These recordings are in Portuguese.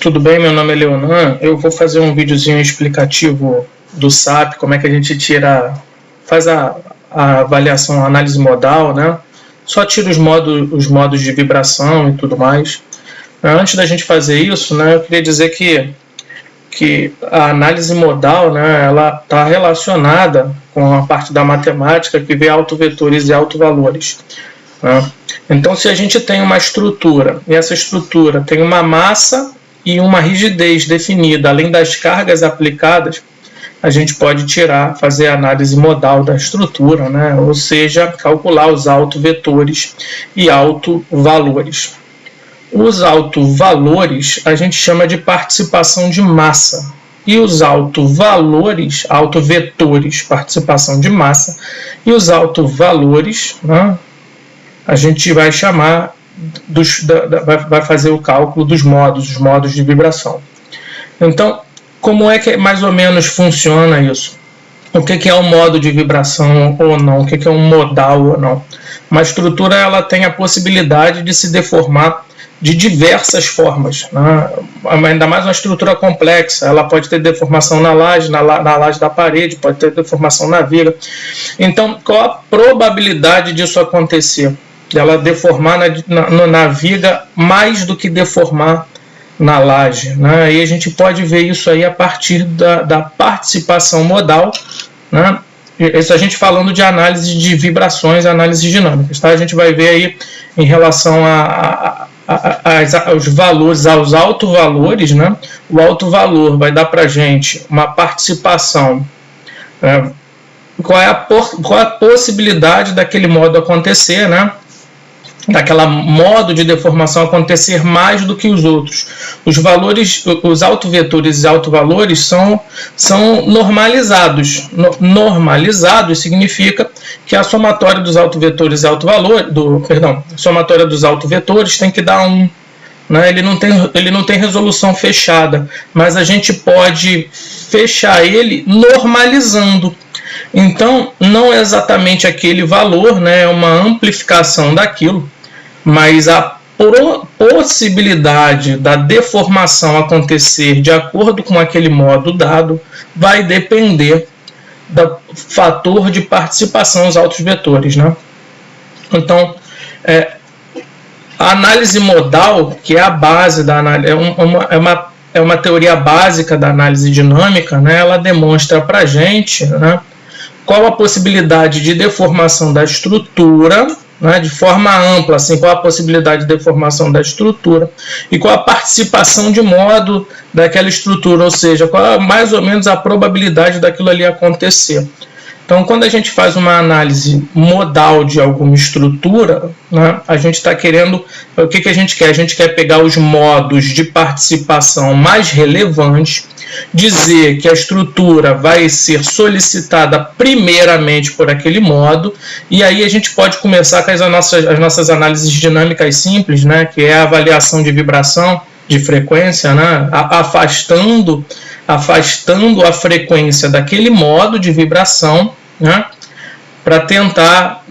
Tudo bem? Meu nome é Leonan. Eu vou fazer um videozinho explicativo do SAP, como é que a gente faz a avaliação, a análise modal, né? Só tira os modos de vibração e tudo mais. Antes da gente fazer isso, né, eu queria dizer que a análise modal, né, ela está relacionada com a parte da matemática que vê autovetores e autovalores. Né? Então, se a gente tem uma estrutura, e essa estrutura tem uma massa e uma rigidez definida, além das cargas aplicadas, a gente pode fazer a análise modal da estrutura, né? Ou seja, calcular os autovetores e autovalores. Os autovalores a gente chama de participação de massa, e os autovetores, participação de massa, e os autovalores, né, a gente vai chamar vai fazer o cálculo dos modos, os modos de vibração. Então, como é que mais ou menos funciona isso? O que é um modo de vibração ou não? O que é um modal ou não? Uma estrutura ela tem a possibilidade de se deformar de diversas formas, né? Ainda mais uma estrutura complexa, ela pode ter deformação na laje, na laje da parede, pode ter deformação na viga. Então, qual a probabilidade disso acontecer? Ela deformar na viga mais do que deformar na laje, né? Aí a gente pode ver isso aí a partir da participação modal, né? Isso a gente falando de análise de vibrações, análise dinâmicas, tá? A gente vai ver aí em relação aos valores, aos autovalores, né? O autovalor vai dar para a gente uma participação, né? Qual é a possibilidade daquele modo acontecer, né? Daquela modo de deformação acontecer mais do que os outros. Os valores, os autovetores e autovalores são normalizados. Normalizados significa que a somatória dos autovetores e somatória dos autovetores tem que dar 1. Né? Ele não tem resolução fechada, mas a gente pode fechar ele normalizando. Então, não é exatamente aquele valor, né? É uma amplificação daquilo, mas a possibilidade da deformação acontecer de acordo com aquele modo dado vai depender do fator de participação dos autovetores, né? Então, a análise modal, que é a base da análise, é uma teoria básica da análise dinâmica, né? Ela demonstra para a gente, né, qual a possibilidade de deformação da estrutura, né, de forma ampla, assim, qual a possibilidade de deformação da estrutura e qual a participação de modo daquela estrutura, ou seja, qual é mais ou menos a probabilidade daquilo ali acontecer. Então, quando a gente faz uma análise modal de alguma estrutura, né, a gente está querendo... O que a gente quer? A gente quer pegar os modos de participação mais relevantes, dizer que a estrutura vai ser solicitada primeiramente por aquele modo, e aí a gente pode começar com as nossas análises dinâmicas simples, né, que é a avaliação de vibração, de frequência, né, afastando a frequência daquele modo de vibração, né, para tentar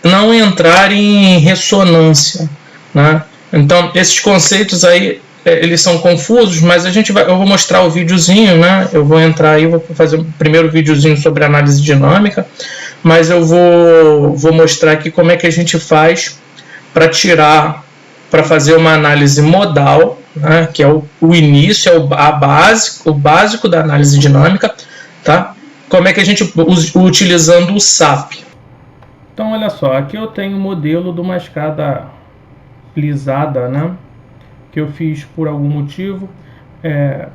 não entrar em ressonância, né? Então, esses conceitos aí, eles são confusos, mas eu vou mostrar o videozinho, né? Eu vou entrar aí, vou fazer o primeiro videozinho sobre análise dinâmica, mas eu vou mostrar aqui como é que a gente faz para fazer uma análise modal, né? Que é o início, é o básico da análise dinâmica, tá? Como é que a gente utilizando o SAP. Então, olha só, aqui eu tenho o modelo de uma escada plisada, né? Que eu fiz por algum motivo,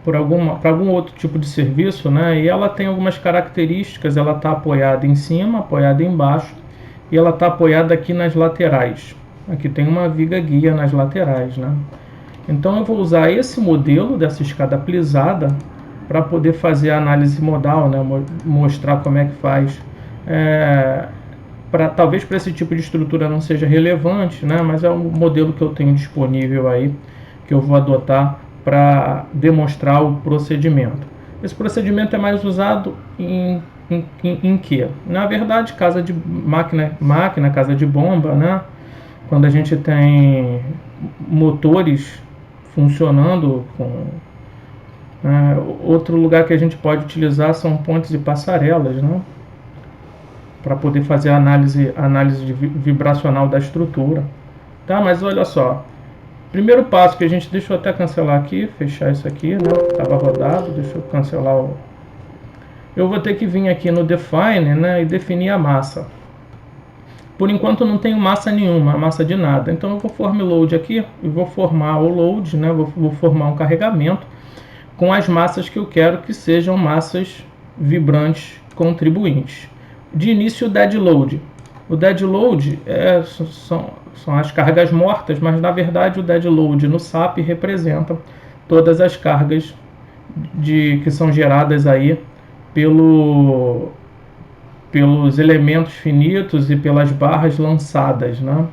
para algum outro tipo de serviço, né? E ela tem algumas características. Ela está apoiada em cima, apoiada embaixo, e ela está apoiada aqui nas laterais. Aqui tem uma viga guia nas laterais, né? Então eu vou usar esse modelo dessa escada plisada para poder fazer a análise modal, né? Mostrar como é que faz. Talvez para esse tipo de estrutura não seja relevante, né? Mas é um modelo que eu tenho disponível aí, que eu vou adotar para demonstrar o procedimento. Esse procedimento é mais usado em que? Na verdade, casa de máquina, casa de bomba, né? Quando a gente tem motores funcionando com... outro lugar que a gente pode utilizar são pontes e passarelas, né? Para poder fazer a análise vibracional da estrutura. Tá, mas olha só. Primeiro passo que a gente... Deixa eu até cancelar aqui, fechar isso aqui, né? Estava rodado, deixa eu cancelar o... Eu vou ter que vir aqui no Define, né? E definir a massa. Por enquanto não tenho massa nenhuma, massa de nada. Então eu vou form load aqui e vou formar o load, né? Vou formar um carregamento com as massas que eu quero que sejam massas vibrantes contribuintes. De início, o dead load. O dead load são as cargas mortas, mas na verdade o dead load no SAP representa todas as cargas que são geradas aí pelos elementos finitos e pelas barras lançadas, né?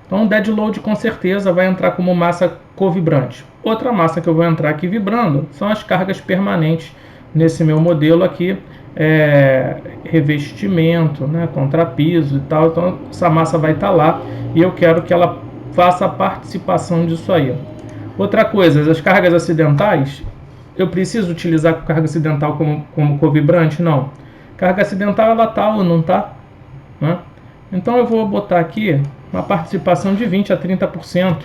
Então o dead load com certeza vai entrar como massa covibrante. Outra massa que eu vou entrar aqui vibrando são as cargas permanentes nesse meu modelo aqui, revestimento, né, contrapiso e tal. Então essa massa vai estar lá e eu quero que ela faça a participação disso aí. Outra coisa, as cargas acidentais, eu preciso utilizar a carga acidental como covibrante? Não. Carga acidental ela tá ou não tá, né? Então eu vou botar aqui uma participação de 20 a 30%,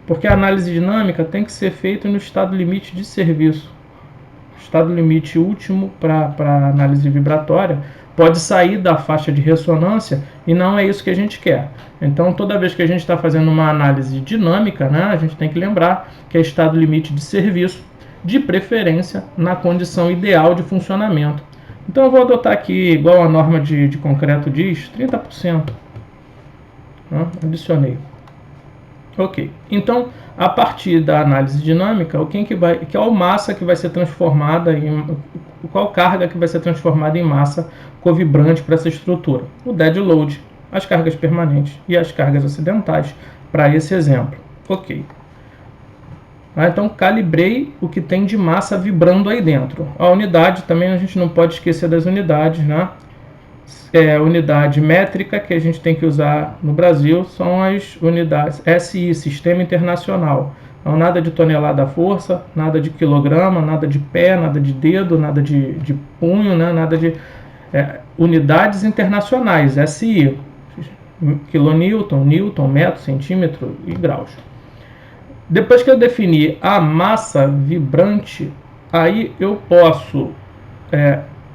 porque a análise dinâmica tem que ser feita no estado limite de serviço. O estado limite último para análise vibratória pode sair da faixa de ressonância e não é isso que a gente quer. Então toda vez que a gente está fazendo uma análise dinâmica, né, a gente tem que lembrar que é estado limite de serviço, de preferência na condição ideal de funcionamento. Então eu vou adotar aqui, igual a norma de concreto diz, 30%. Né? Adicionei. Ok. Então, a partir da análise dinâmica, qual massa que vai ser transformada qual carga que vai ser transformada em massa covibrante para essa estrutura? O dead load, as cargas permanentes e as cargas acidentais, para esse exemplo. Ok. Então calibrei o que tem de massa vibrando aí dentro. A unidade também a gente não pode esquecer das unidades, né? Unidade métrica que a gente tem que usar no Brasil são as unidades SI, Sistema Internacional. Então nada de tonelada força, nada de quilograma, nada de pé, nada de dedo, nada de punho, né? Nada de unidades internacionais, SI, quilonewton, newton, metro, centímetro e graus. Depois que eu definir a massa vibrante, aí eu posso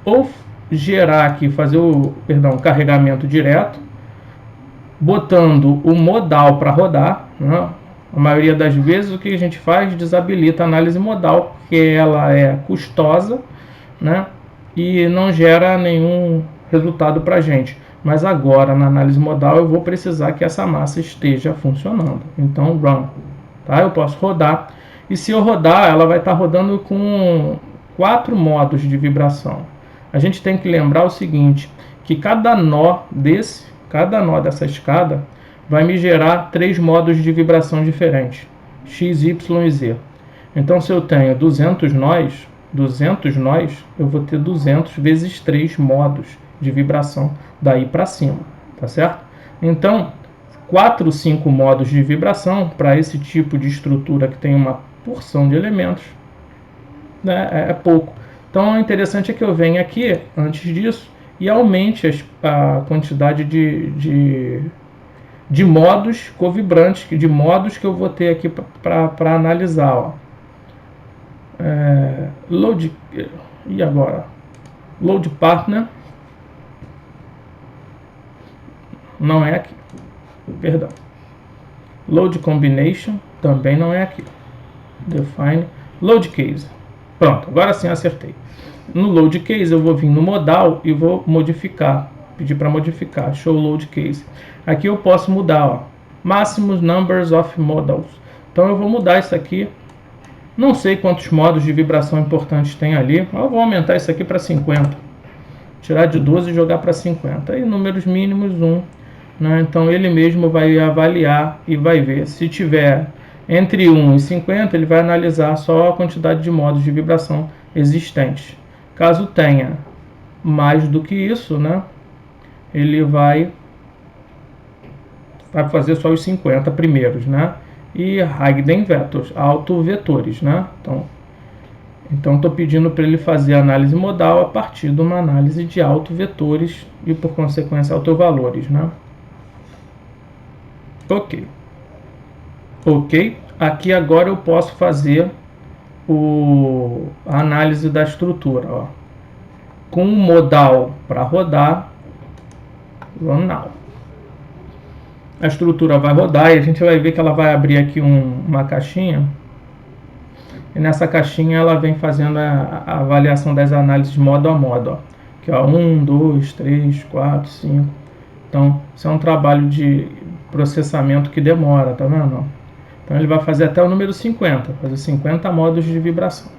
ou gerar aqui, fazer o carregamento direto, botando o modal para rodar, né? A maioria das vezes o que a gente faz, desabilita a análise modal, porque ela é custosa, né? E não gera nenhum resultado para a gente. Mas agora na análise modal eu vou precisar que essa massa esteja funcionando. Então run. Tá? Eu posso rodar, e se eu rodar, ela vai estar rodando com 4 modos de vibração. A gente tem que lembrar o seguinte, que cada nó dessa escada vai me gerar 3 modos de vibração diferentes, X, Y e Z. Então se eu tenho 200 nós, eu vou ter 200 vezes 3 modos de vibração daí para cima, tá certo? Então 4, 5 modos de vibração para esse tipo de estrutura que tem uma porção de elementos, né, é pouco. Então o interessante é que eu venha aqui, antes disso, e aumente a quantidade de modos covibrantes, de modos que eu vou ter aqui para analisar. Ó. Load, e agora? Load Partner, não é aqui. Perdão. Load Combination também não é aqui. Define. Load Case. Pronto, agora sim acertei. No Load Case eu vou vir no modal e vou modificar. Pedir para modificar. Show Load Case. Aqui eu posso mudar. Ó, Máximos Numbers of Modals. Então eu vou mudar isso aqui. Não sei quantos modos de vibração importantes tem ali. Eu vou aumentar isso aqui para 50. Tirar de 12 e jogar para 50. E números mínimos 1. Né? Então ele mesmo vai avaliar e vai ver. Se tiver entre 1 e 50, ele vai analisar só a quantidade de modos de vibração existentes. Caso tenha mais do que isso, né, ele vai fazer só os 50 primeiros. Né? e Eigenvectors, autovetores, né? Então estou pedindo para ele fazer análise modal a partir de uma análise de autovetores e, por consequência, autovalores, né? Ok. Aqui agora eu posso fazer a análise da estrutura, ó. Com o modal para rodar, run now. A estrutura vai rodar e a gente vai ver que ela vai abrir aqui uma caixinha. E nessa caixinha ela vem fazendo a avaliação das análises modo a modo, ó. Aqui, ó, 1, 2, 3, 4, 5. Então, isso é um trabalho de processamento que demora, tá vendo? Então ele vai fazer até o número 50, fazer 50 modos de vibração.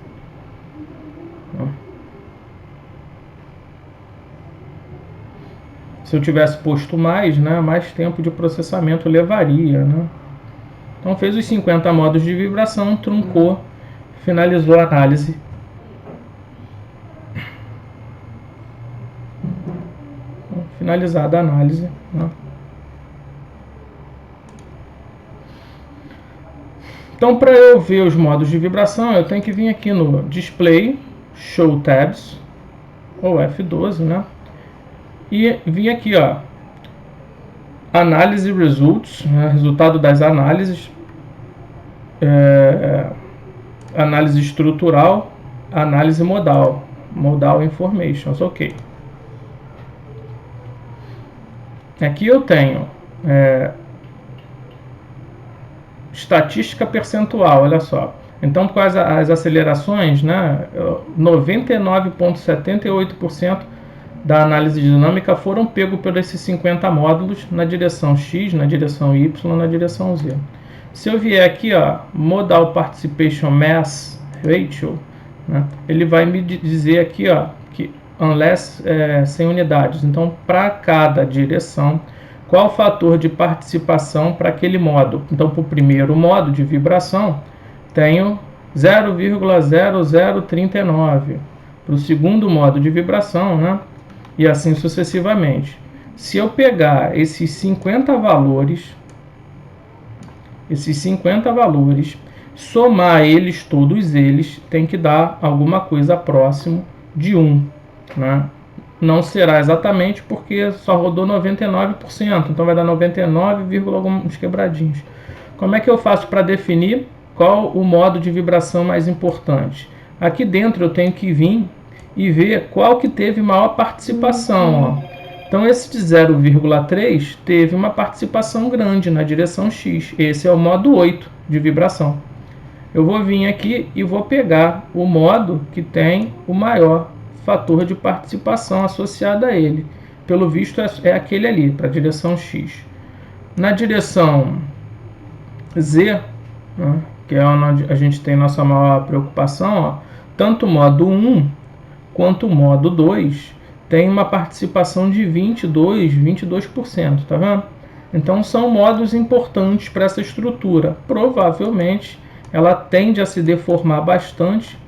Se eu tivesse posto mais, né, mais tempo de processamento levaria, né? Então fez os 50 modos de vibração, truncou, finalizou a análise. Finalizada a análise, né? Então, para eu ver os modos de vibração, eu tenho que vir aqui no Display, Show Tabs, ou F12, né? E vir aqui, ó, Análise Results, né? Resultado das análises, análise estrutural, análise modal, Modal Informations, ok. Aqui eu tenho estatística percentual, olha só. Então, com as acelerações, né, 99,78% da análise dinâmica foram pegos por esses 50 módulos na direção X, na direção Y, na direção Z. Se eu vier aqui, ó, Modal Participation Mass Ratio, né, ele vai me dizer aqui, ó, que unless 100 unidades. Então, para cada direção, qual o fator de participação para aquele modo? Então, para o primeiro modo de vibração, tenho 0,0039. Para o segundo modo de vibração, né? E assim sucessivamente. Se eu pegar esses 50 valores, somar eles, todos eles, tem que dar alguma coisa próximo de 1, né? Não será exatamente porque só rodou 99%, então vai dar 99, alguns quebradinhos. Como é que eu faço para definir qual o modo de vibração mais importante? Aqui dentro eu tenho que vir e ver qual que teve maior participação, ó. Então esse de 0,3 teve uma participação grande na direção X. Esse é o modo 8 de vibração. Eu vou vir aqui e vou pegar o modo que tem o maior fator de participação associado a ele. Pelo visto é aquele ali, para a direção X. Na direção Z, né, que é onde a gente tem nossa maior preocupação, ó, tanto o modo 1 quanto o modo 2 tem uma participação de 22%, tá vendo? Então são modos importantes para essa estrutura. Provavelmente ela tende a se deformar bastante,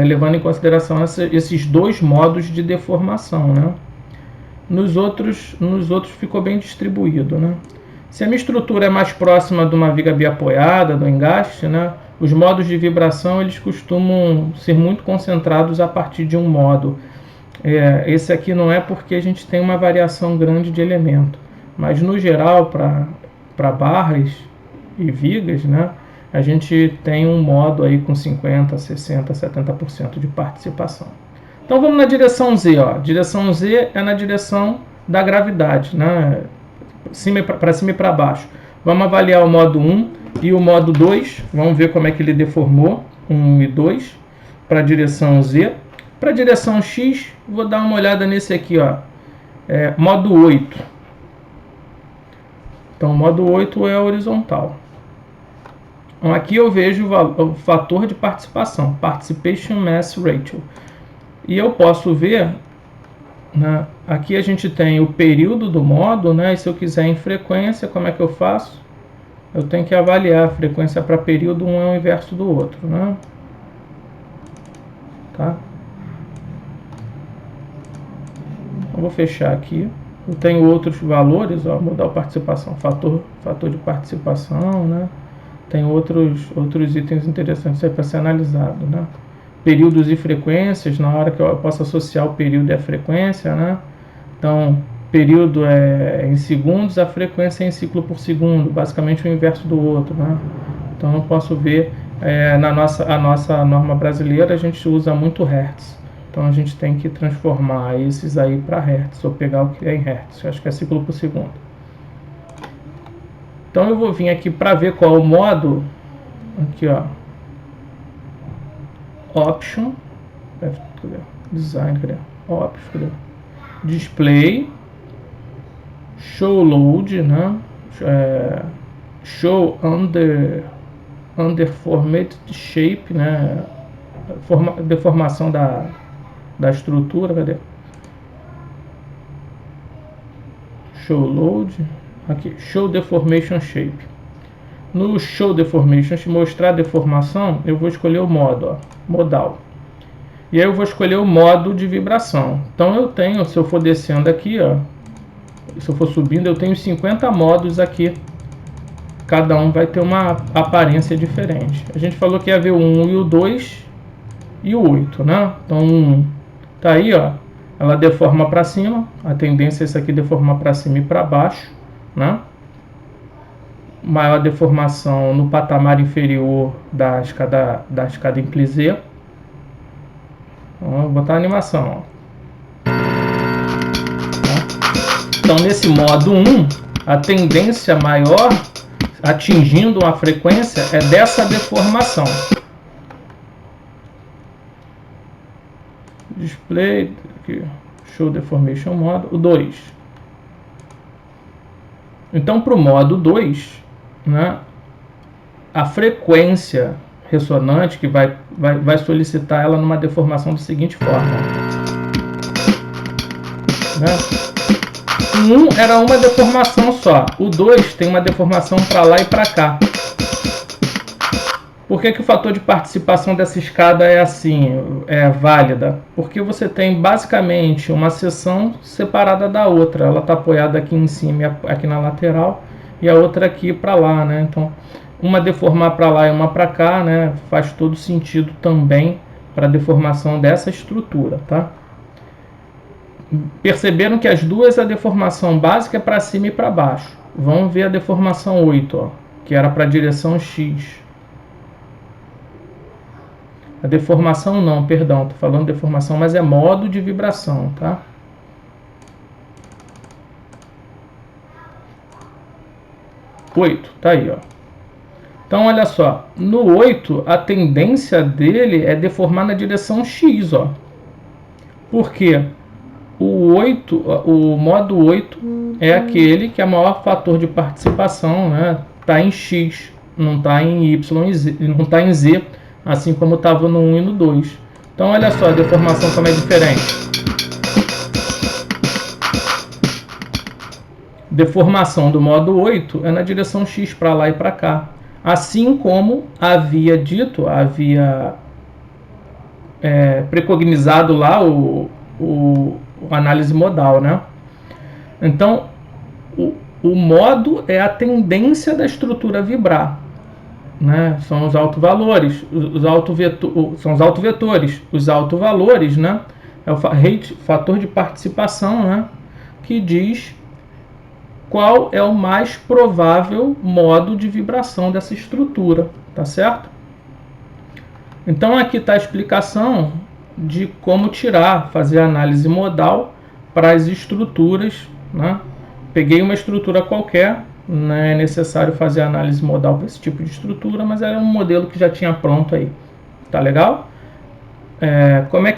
levando em consideração esses dois modos de deformação, né? Nos outros ficou bem distribuído, né? Se a minha estrutura é mais próxima de uma viga biapoiada, do engaste, né, os modos de vibração eles costumam ser muito concentrados a partir de um modo. Esse aqui não é porque a gente tem uma variação grande de elemento, mas no geral para barras e vigas, né, a gente tem um modo aí com 50%, 60%, 70% de participação. Então vamos na direção Z, ó. Direção Z é na direção da gravidade, né, para cima e para baixo. Vamos avaliar o modo 1 e o modo 2, vamos ver como é que ele deformou, 1 e 2, para a direção Z. Para a direção X, vou dar uma olhada nesse aqui, ó, modo 8. Então, o modo 8 é horizontal. Então, aqui eu vejo o fator de participação, Participation Mass Ratio. E eu posso ver, né, aqui a gente tem o período do modo, né, e se eu quiser em frequência, como é que eu faço? Eu tenho que avaliar a frequência para período, um é o inverso do outro, né? Tá? Eu vou fechar aqui, Eu tenho outros valores, ó, modal participação, fator de participação, né? Tem outros itens interessantes aí para ser analisado, né? Períodos e frequências, na hora que eu posso associar o período e a frequência, né? Então, período é em segundos, a frequência é em ciclo por segundo, basicamente o inverso do outro, né? Então, eu posso ver, a nossa norma brasileira, a gente usa muito Hertz. Então, a gente tem que transformar esses aí para Hertz, ou pegar o que é em Hertz, acho que é ciclo por segundo. Então, eu vou vir aqui para ver qual é o modo, aqui, ó, Option, Design, cadê? Option, cadê? Display, Show Load, né? Show under Formatted Shape, né? Deformação da estrutura, cadê? Show Load, aqui, Show Deformation Shape. No Show Deformation, mostrar a deformação, eu vou escolher o modo, ó, modal. E aí eu vou escolher o modo de vibração. Então eu tenho, se eu for descendo aqui, ó, se eu for subindo, eu tenho 50 modos aqui. Cada um vai ter uma aparência diferente. A gente falou que ia ver o 1 e o 2 e o 8, né? Então, 1 tá aí, ó. Ela deforma para cima. A tendência é essa aqui deformar para cima e para baixo, né? Maior deformação no patamar inferior da escada Implisé. Então, vou botar a animação, ó. Então, nesse modo 1, a tendência maior, atingindo uma frequência, é dessa deformação. Display, aqui, Show Deformation Mode, o 2. Então, para o modo 2, né, a frequência ressonante que vai solicitar ela numa deformação da seguinte forma, né? O 1 era uma deformação só, o 2 tem uma deformação para lá e para cá. Por que o fator de participação dessa escada é assim, é válida? Porque você tem basicamente uma seção separada da outra. Ela está apoiada aqui em cima, aqui na lateral, e a outra aqui para lá, né? Então, uma deformar para lá e uma para cá, né? Faz todo sentido também para a deformação dessa estrutura, tá? Perceberam que as duas, a deformação básica é para cima e para baixo. Vamos ver a deformação 8, ó, que era para a direção X. A deformação não, perdão, estou falando deformação, mas é modo de vibração, tá? Oito, tá aí, ó. Então, olha só, no 8, a tendência dele é deformar na direção X, ó. Por quê? O modo 8 é aquele que é o maior fator de participação, né? Tá em X, não está em Y, não está em Z, assim como estava no 1 e no 2. Então, olha só a deformação como é diferente. Deformação do modo 8 é na direção X, para lá e para cá. Assim como havia dito, havia precognizado lá o análise modal, né? Então, o modo é a tendência da estrutura a vibrar, né? São os autovalores, são os autovetores. Os autovalores, né? É o fator de participação, né? Que diz qual é o mais provável modo de vibração dessa estrutura, tá certo? Então aqui está a explicação de como fazer a análise modal para as estruturas, né? Peguei uma estrutura qualquer, não é necessário fazer a análise modal para esse tipo de estrutura, mas era um modelo que já tinha pronto aí, tá legal? Como é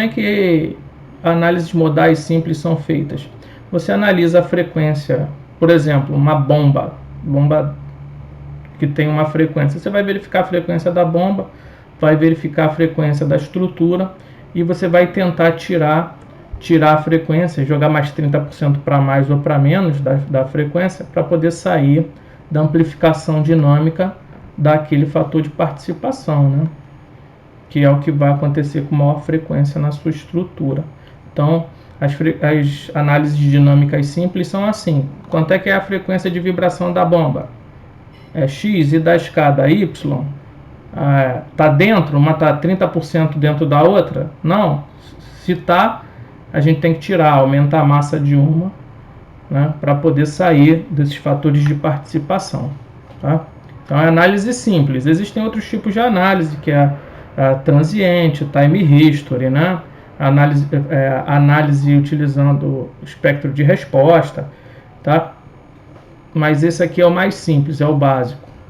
que análises modais simples são feitas? Você analisa a frequência, por exemplo, uma bomba que tem uma frequência. Você vai verificar a frequência da bomba, vai verificar a frequência da estrutura e você vai tentar tirar a frequência, jogar mais 30% para mais ou para menos da frequência para poder sair da amplificação dinâmica daquele fator de participação, né? Que é o que vai acontecer com maior frequência na sua estrutura. Então, as análises dinâmicas simples são assim. Quanto é que é a frequência de vibração da bomba? É X, e da escada Y? Está dentro, uma está 30% dentro da outra? Não. Se está, a gente tem que tirar, aumentar a massa de uma, né, para poder sair desses fatores de participação. Tá? Então é análise simples. Existem outros tipos de análise, que é a transiente, time history, né? Análise utilizando o espectro de resposta, tá? Mas esse aqui é o mais simples, é o básico.